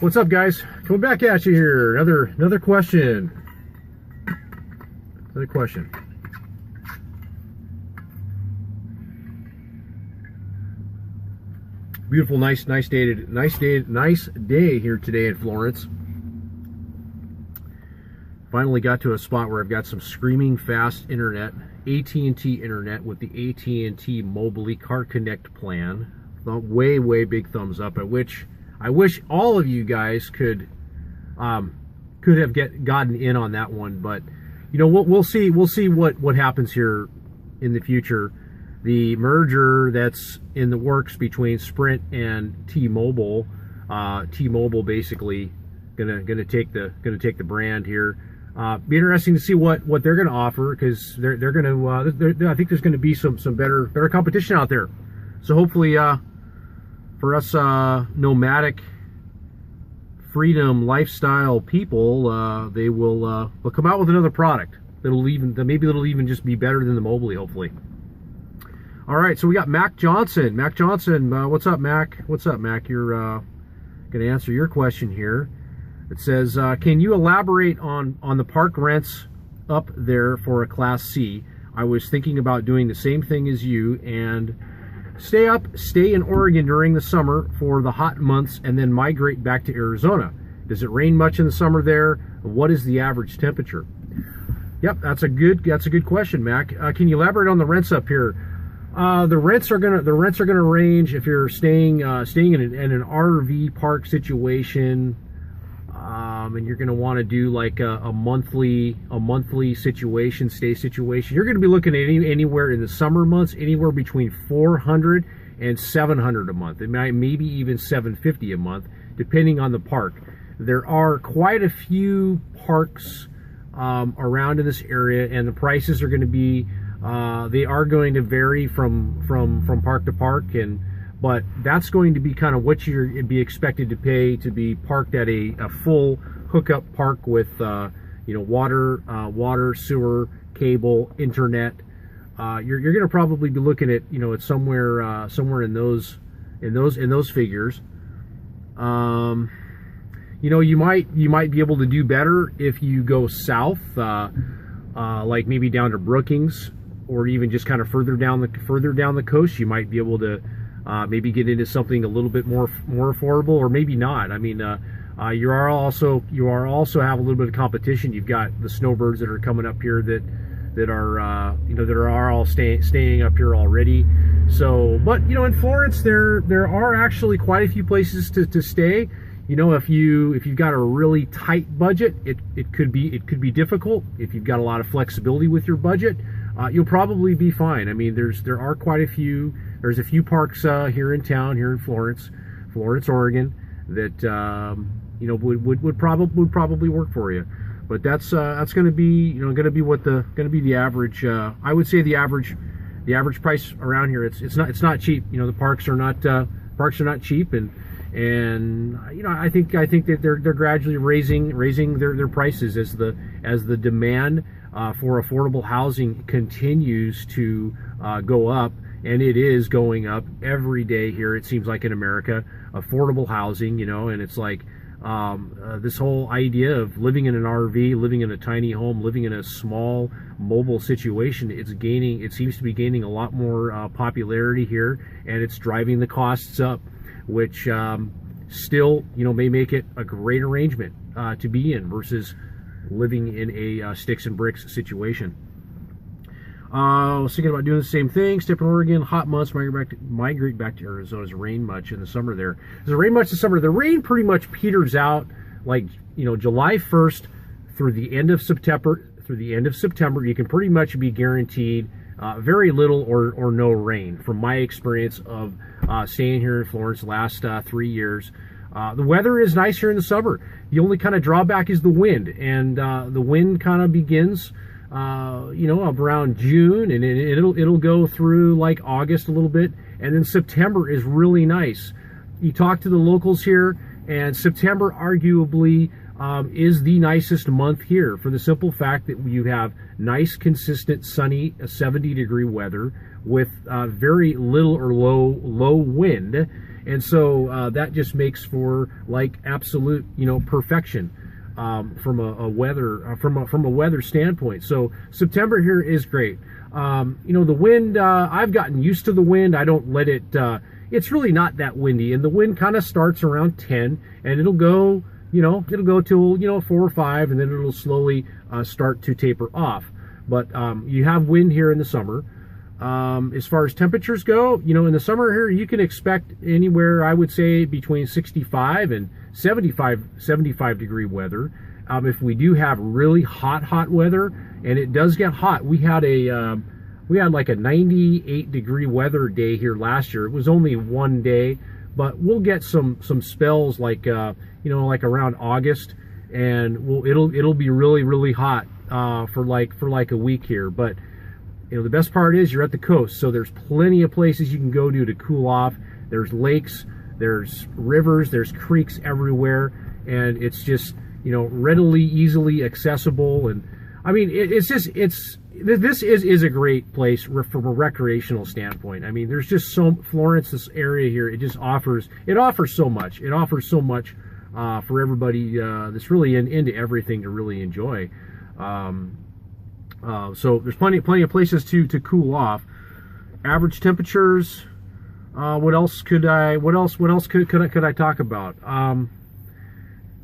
What's up, guys? Coming back at you here. Another question. Another question. Beautiful, nice day here today in Florence. Finally got to a spot where I've got some screaming fast internet, AT&T internet with the AT&T Mobility Car Connect plan. Way big thumbs up. I wish all of you guys could have gotten in on that one, but you know, we'll see what happens here in the future. The merger that's in the works between Sprint and T-Mobile, T-Mobile basically gonna take the brand here. Be interesting to see what they're gonna offer, because they're gonna I think there's gonna be some better competition out there. So hopefully for us nomadic freedom lifestyle people, they will come out with another product maybe it'll even just be better than the Mobility, hopefully. All right, so we got Mac Johnson. Mac Johnson, what's up, Mac? What's up, Mac? You're going to answer your question here. It says, can you elaborate on the park rents up there for a Class C? I was thinking about doing the same thing as you and stay in Oregon during the summer for the hot months and then migrate back to Arizona. Does it rain much in the summer there? What is the average temperature? Yep, that's a good question, Mac. Can you elaborate on the rents up here? The rents are gonna range if you're staying in an RV park situation, and you're gonna want to do like a monthly stay situation. You're gonna be looking at anywhere in the summer months, anywhere between $400 and $700 a month. It maybe even $750 a month, depending on the park. There are quite a few parks around in this area, and the prices are going to be they are going to vary from park to park, but that's going to be kind of what you'd be expected to pay to be parked at a full hookup park with water, sewer, cable, internet. You're going to probably be looking at at somewhere in those figures. You might be able to do better if you go south, like maybe down to Brookings, or even just kind of further down the coast. You might be able to maybe get into something a little bit more affordable, or maybe not. I mean, you are also have a little bit of competition. You've got the snowbirds that are coming up here that are all staying up here already. So, but in Florence there are actually quite a few places to stay. If you've got a really tight budget, it could be difficult. If you've got a lot of flexibility with your budget, you'll probably be fine. I mean, there's a few parks here in town, here in Florence, Oregon, that would probably work for you. But that's going to be the average. I would say the average price around here. It's not cheap. The parks are not cheap, and I think that they're gradually raising their prices as the demand for affordable housing continues to go up, and it is going up every day here, it seems like, in America. Affordable housing, and it's like this whole idea of living in an RV, living in a tiny home, living in a small mobile situation, it seems to be gaining a lot more popularity here, and it's driving the costs up, which still may make it a great arrangement to be in versus living in a sticks and bricks situation. I was thinking about doing the same thing. Step in Oregon, hot months, migrate back to Arizona. Does it rain much in the summer there? Does it rain much in the summer? The rain pretty much peters out like July 1st through the end of September. You can pretty much be guaranteed very little or no rain, from my experience of staying here in Florence the last 3 years. The weather is nice here in the summer. The only kind of drawback is the wind, and the wind kind of begins around June, and it'll go through like August a little bit, and then September is really nice. You talk to the locals here, and September arguably is the nicest month here, for the simple fact that you have nice, consistent, sunny, 70-degree weather with very little or low wind, And so that just makes for like absolute, you know, perfection from a weather standpoint. So September here is great. You know, the wind, I've gotten used to the wind. I don't let it, it's really not that windy, and the wind kind of starts around 10, and it'll go, you know, it'll go till, you know, 4 or 5, and then it'll slowly start to taper off. But you have wind here in the summer. As far as temperatures go, you know, in the summer here, you can expect anywhere, I would say, between 65 and 75 degree weather. If we do have really hot weather, and it does get hot, we had like a 98 degree weather day here last year. It was only one day, but we'll get some spells like you know, like around August, and it'll be really hot for like a week here. But you know, the best part is you're at the coast, so there's plenty of places you can go to cool off. There's lakes, there's rivers, there's creeks everywhere, and it's just, you know, readily, easily accessible. And I mean, this is a great place from a recreational standpoint. I mean, there's just Florence, this area here, it offers so much. It offers so much for everybody that's really into everything to really enjoy. So there's plenty of places to cool off. Average temperatures. What else could I talk about?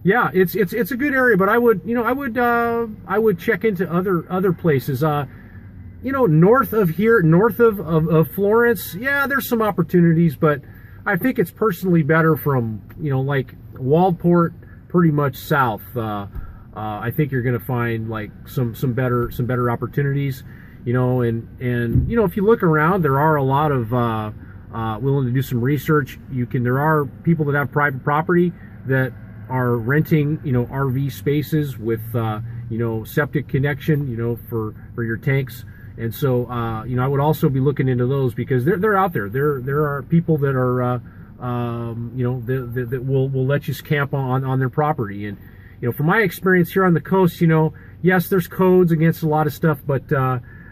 Yeah, it's a good area, but I would check into other places. You know, north of here, north of Florence, yeah, there's some opportunities, but I think it's personally better from, you know, like Waldport, pretty much south. I think you're going to find like some better opportunities, you know, and you know, if you look around, there are a lot of willing to do some research. There are people that have private property that are renting, you know, RV spaces with you know, septic connection, you know, for your tanks. And so you know, I would also be looking into those, because they're out there. There are people that are you know, that will let you camp on their property. And you know, from my experience here on the coast, you know, yes, there's codes against a lot of stuff, but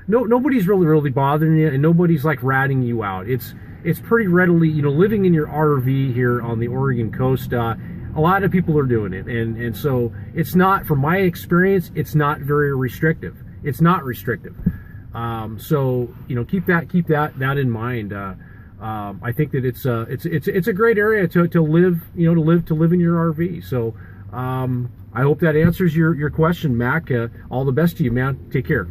nobody's really bothering you, and nobody's like ratting you out. It's pretty readily, you know, living in your RV here on the Oregon coast. A lot of people are doing it, and so it's not, from my experience, it's not very restrictive. It's not restrictive. So you know, keep that in mind. I think that it's a great area to live, you know, to live in your RV. So I hope that answers your question, Mac. All the best to you, man. Take care.